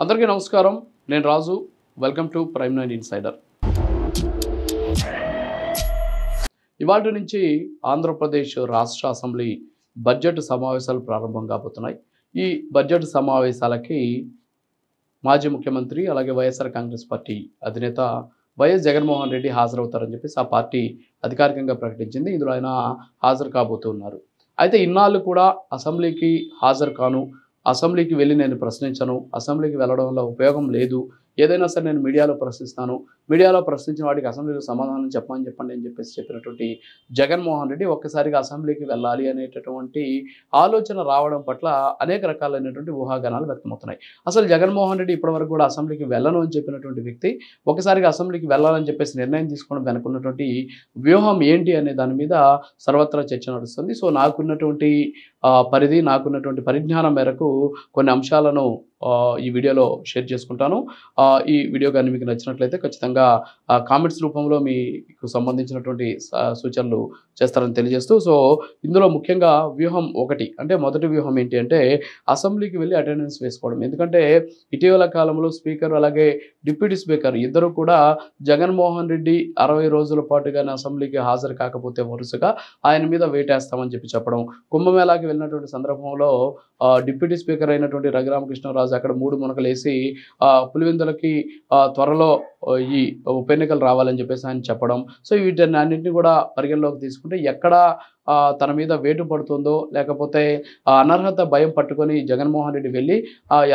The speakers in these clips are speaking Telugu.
అందరికీ నమస్కారం. నేను రాజు. Welcome to prime 9 insider. ఇవాల్టి నుంచి ఆంధ్రప్రదేశ్ రాష్ట్ర అసెంబ్లీ బడ్జెట్ సమావేశాలు ప్రారంభం కాబోతున్నాయి. ఈ బడ్జెట్ సమావేశాలకి మాజీ ముఖ్యమంత్రి అలాగే వైఎస్ఆర్ కాంగ్రెస్ పార్టీ అధినేత వైఎస్ జగన్మోహన్ రెడ్డి హాజరవుతారని చెప్పేసి ఆ పార్టీ అధికారికంగా ప్రకటించింది. ఇందులో ఆయన హాజరు కాబోతున్నారు. అయితే ఇన్నాళ్ళు కూడా అసెంబ్లీకి హాజరు కాను, అసెంబ్లీకి వెళ్ళి నేను ప్రశ్నించను, అసెంబ్లీకి వెళ్ళడం వల్ల ఉపయోగం లేదు, ఏదైనా సరే నేను మీడియాలో ప్రశ్నిస్తాను, మీడియాలో ప్రశ్నించిన వాటికి అసెంబ్లీలో సమాధానం చెప్పండి అని చెప్పేసి చెప్పినటువంటి జగన్మోహన్ రెడ్డి ఒక్కసారిగా అసెంబ్లీకి వెళ్ళాలి అనేటటువంటి ఆలోచన రావడం పట్ల అనేక రకాలైనటువంటి ఊహాగానాలు వ్యక్తమవుతున్నాయి. అసలు జగన్మోహన్ రెడ్డి ఇప్పటివరకు కూడా అసెంబ్లీకి వెళ్ళను అని చెప్పినటువంటి వ్యక్తి ఒక్కసారిగా అసెంబ్లీకి వెళ్ళాలని చెప్పేసి నిర్ణయం తీసుకోవడం వెనుకున్నటువంటి వ్యూహం ఏంటి అనే దాని మీద సర్వత్రా చర్చ నడుస్తుంది. సో నాకున్నటువంటి పరిధి, నాకున్నటువంటి పరిజ్ఞానం మేరకు కొన్ని అంశాలను ఈ వీడియోలో షేర్ చేసుకుంటాను. ఈ వీడియో కానీ మీకు నచ్చినట్లయితే ఖచ్చితంగా కామెంట్స్ రూపంలో మీకు సంబంధించినటువంటి సూచనలు చేస్తారని తెలియజేస్తూ, సో ఇందులో ముఖ్యంగా వ్యూహం ఒకటి, అంటే మొదటి వ్యూహం ఏంటి అంటే అసెంబ్లీకి వెళ్ళి అటెండెన్స్ వేసుకోవడం. ఎందుకంటే ఇటీవల కాలంలో స్పీకర్ అలాగే డిప్యూటీ స్పీకర్ ఇద్దరు కూడా జగన్మోహన్ రెడ్డి 60 రోజుల పాటుగానే అసెంబ్లీకి హాజరు కాకపోతే వరుసగా ఆయన మీద వేటేస్తామని చెప్పడం, కుంభమేళాకి వెళ్ళినటువంటి సందర్భంలో డిప్యూటీ స్పీకర్ అయినటువంటి రఘురామకృష్ణరాజు అక్కడ 3 మునకలేసి పులివెందులకి త్వరలో ఈ ఉప ఎన్నికలు రావాలని చెప్పేసి ఆయన చెప్పడం. సో వీటిని అన్నింటినీ కూడా పరిగణలోకి తీసుకుంటే ఎక్కడ తన మీద వేటు పడుతుందో, లేకపోతే అనర్హత భయం పట్టుకొని జగన్మోహన్ రెడ్డి వెళ్ళి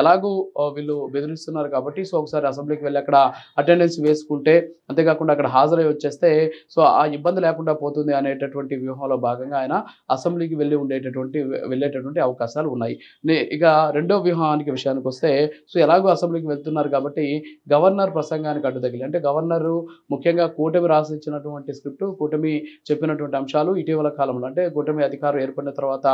ఎలాగూ వీళ్ళు బెదిరిస్తున్నారు కాబట్టి సో ఒకసారి అసెంబ్లీకి వెళ్ళి అక్కడ అటెండెన్స్ వేసుకుంటే, అంతేకాకుండా అక్కడ హాజరై వచ్చేస్తే సో ఆ ఇబ్బంది లేకుండా పోతుంది అనేటటువంటి వ్యూహంలో భాగంగా ఆయన అసెంబ్లీకి వెళ్ళేటటువంటి అవకాశాలు ఉన్నాయి. ఇక రెండో వ్యూహానికి విషయానికి వస్తే, సో ఎలాగో అసెంబ్లీకి వెళ్తున్నారు కాబట్టి గవర్నర్ ప్రసంగానికి అడ్డు తగిలి, అంటే గవర్నరు ముఖ్యంగా కూటమి రాసిచ్చినటువంటి స్క్రిప్ట్, కూటమి చెప్పినటువంటి అంశాలు ఇటీవల కాలంలో అంటే కూటమి అధికారం ఏర్పడిన తర్వాత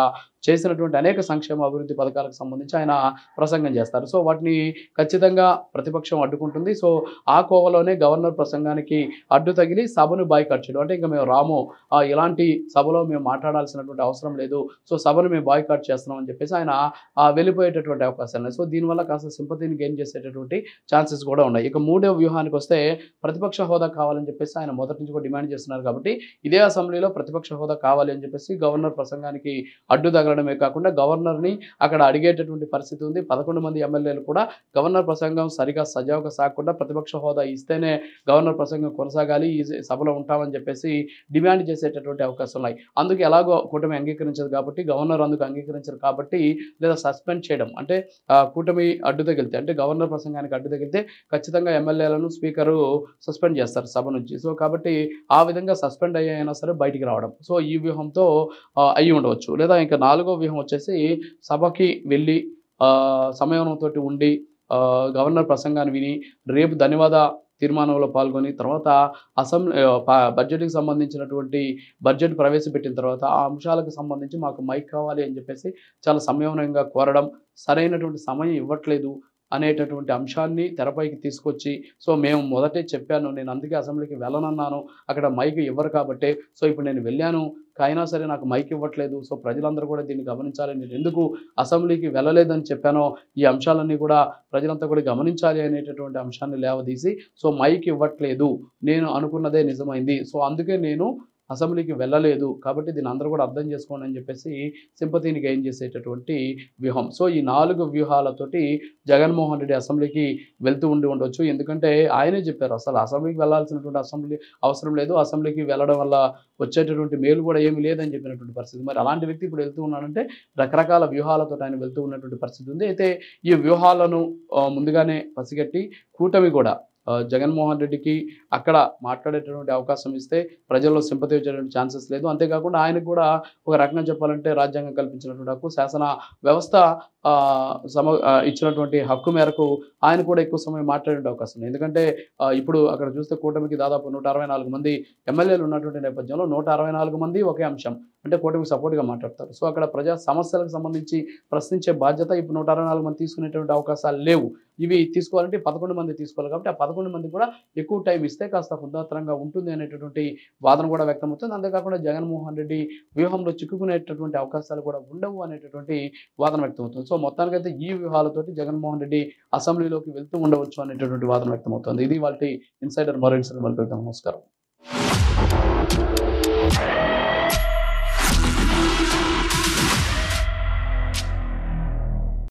చేసినటువంటి అనేక సంక్షేమ అభివృద్ధి పథకాలకు సంబంధించి ఆయన ప్రసంగం చేస్తారు. సో వాటిని ఖచ్చితంగా ప్రతిపక్షం అడ్డుకుంటుంది. సో ఆ కోవలోనే గవర్నర్ ప్రసంగానికి అడ్డు తగిలి సభను బాయ్కాట్ చేయడం, అంటే ఇంకా మేము రాము, ఇలాంటి సభలో మేము మాట్లాడాల్సినటువంటి అవసరం లేదు, సో సభను మేము బాయ్కాట్ చేస్తున్నాం అని చెప్పేసి ఆయన వెళ్ళిపోయేటటువంటి అవకాశాలు ఉన్నాయి. సో దీనివల్ల కాస్త సింపతిని గెయిన్ చేసేటటువంటి ఛాన్సెస్ కూడా ఉన్నాయి. ఇక మూడో వ్యూహానికి వస్తే ప్రతిపక్ష హోదా కావాలని చెప్పేసి ఆయన మొదటి నుంచి కూడా డిమాండ్ చేస్తున్నారు కాబట్టి ఇదే అసెంబ్లీలో ప్రతిపక్ష హోదా కావాలి అని చెప్పేసి గవర్నర్ ప్రసంగానికి అడ్డు తగలడమే కాకుండా గవర్నర్ని అక్కడ అడిగేటటువంటి పరిస్థితి ఉంది. 11 మంది ఎమ్మెల్యేలు కూడా గవర్నర్ ప్రసంగం సరిగా సజావుగా సాగకుండా ప్రతిపక్ష హోదా ఇస్తేనే గవర్నర్ ప్రసంగం కొనసాగాలి, ఈ సభలో ఉంటామని చెప్పేసి డిమాండ్ చేసేటటువంటి అవకాశం ఉన్నాయి. అందుకు ఎలాగో కూటమి అంగీకరించదు కాబట్టి, గవర్నర్ అందుకు అంగీకరించరు కాబట్టి, లేదా సస్పెండ్ చేయడం, అంటే కూటమి అడ్డు తగిలితే, అంటే గవర్నర్ ప్రసంగానికి అడ్డు తగిలితే ఖచ్చితంగా ఎమ్మెల్యేలను స్పీకరు సస్పెండ్ చేస్తారు సభ నుంచి. సో కాబట్టి ఆ విధంగా సస్పెండ్ అయ్యాయినా సరే బయటికి రావడం, సో ఈ వ్యూహంతో అయ్యి ఉండవచ్చు. లేదా ఇంకా నాలుగో వ్యూహం వచ్చేసి సభకి వెళ్ళి సమయంతో ఉండి గవర్నర్ ప్రసంగాన్ని విని రేపు ధన్యవాద తీర్మానంలో పాల్గొని తర్వాత బడ్జెట్కి సంబంధించినటువంటి బడ్జెట్ ప్రవేశపెట్టిన తర్వాత ఆ అంశాలకు సంబంధించి మాకు మైక్ కావాలి అని చెప్పేసి చాలా సంయమనంగా కోరడం, సరైనటువంటి సమయం ఇవ్వట్లేదు అనేటటువంటి అంశాన్ని తెరపైకి తీసుకొచ్చి, సో మేము మొదటే చెప్పాను, నేను అందుకే అసెంబ్లీకి వెళ్ళనన్నాను, అక్కడ మైక్ ఇవ్వరు కాబట్టి, సో ఇప్పుడు నేను వెళ్ళాను అయినా సరే నాకు మైక్ ఇవ్వట్లేదు, సో ప్రజలందరూ కూడా దీన్ని గమనించాలి, నేను ఎందుకు అసెంబ్లీకి వెళ్ళలేదని చెప్పానో ఈ అంశాలన్నీ కూడా ప్రజలంతా కూడా గమనించాలి అనేటటువంటి అంశాన్ని లేవదీసి, సో మైక్ ఇవ్వట్లేదు, నేను అనుకున్నదే నిజమైంది, సో అందుకే నేను అసెంబ్లీకి వెళ్ళలేదు, కాబట్టి దీన్ని అందరూ కూడా అర్థం చేసుకోండి అని చెప్పేసి సింపతిని గెయిన్ చేసేటటువంటి వ్యూహం. సో ఈ 4 వ్యూహాలతోటి జగన్మోహన్ రెడ్డి అసెంబ్లీకి వెళ్తూ ఉండవచ్చు. ఎందుకంటే ఆయనే చెప్పారు అసలు అసెంబ్లీకి వెళ్ళాల్సినటువంటి అవసరం లేదు, అసెంబ్లీకి వెళ్ళడం వల్ల వచ్చేటటువంటి మేలు కూడా ఏమీ లేదని చెప్పినటువంటి పరిస్థితి. మరి అలాంటి వ్యక్తి ఇప్పుడు వెళ్తూ ఉన్నాడంటే రకరకాల వ్యూహాలతో ఆయన వెళ్తూ ఉన్నటువంటి పరిస్థితి ఉంది. అయితే ఈ వ్యూహాలను ముందుగానే పసిగట్టి కూటమి కూడా జగన్మోహన్ రెడ్డికి అక్కడ మాట్లాడేటటువంటి అవకాశం ఇస్తే ప్రజల్లో సింపతి వచ్చేటువంటి ఛాన్సెస్ లేదు. అంతేకాకుండా ఆయనకు కూడా ఒక రకంగా చెప్పాలంటే రాజ్యాంగం కల్పించినటువంటి హక్కు, శాసన వ్యవస్థ ఇచ్చినటువంటి హక్కు మేరకు ఆయన కూడా ఎక్కువ సమయం మాట్లాడే అవకాశం ఉంది. ఎందుకంటే ఇప్పుడు అక్కడ చూస్తే కూటమికి దాదాపు 164 మంది ఎమ్మెల్యేలు ఉన్నటువంటి నేపథ్యంలో 164 మంది ఒకే అంశం, అంటే కూటమికి సపోర్ట్గా మాట్లాడతారు. సో అక్కడ ప్రజా సమస్యలకు సంబంధించి ప్రశ్నించే బాధ్యత ఇప్పుడు 164 మంది తీసుకునేటువంటి అవకాశాలు లేవు. ఇవి తీసుకోవాలంటే 11 మంది తీసుకోవాలి కాబట్టి ఆ 11 మంది కూడా ఎక్కువ టైం ఇస్తే కాస్త హుందాతనంగా ఉంటుంది అనేటటువంటి వాదన కూడా వ్యక్తమవుతుంది. అంతేకాకుండా జగన్మోహన్ రెడ్డి వ్యూహంలో చిక్కుకునేటటువంటి అవకాశాలు కూడా ఉండవు అనేటటువంటి వాదన వ్యక్తమవుతుంది. సో మొత్తానికైతే ఈ వ్యూహాలతోటి జగన్మోహన్ రెడ్డి అసెంబ్లీలోకి వెళ్తూ ఉండవచ్చు అనేటటువంటి వాదన వ్యక్తమవుతుంది. ఇది వాటి ఇన్సైడర్ మరో ఇన్సైడర్ మళ్ళీ పెడతాం. నమస్కారం.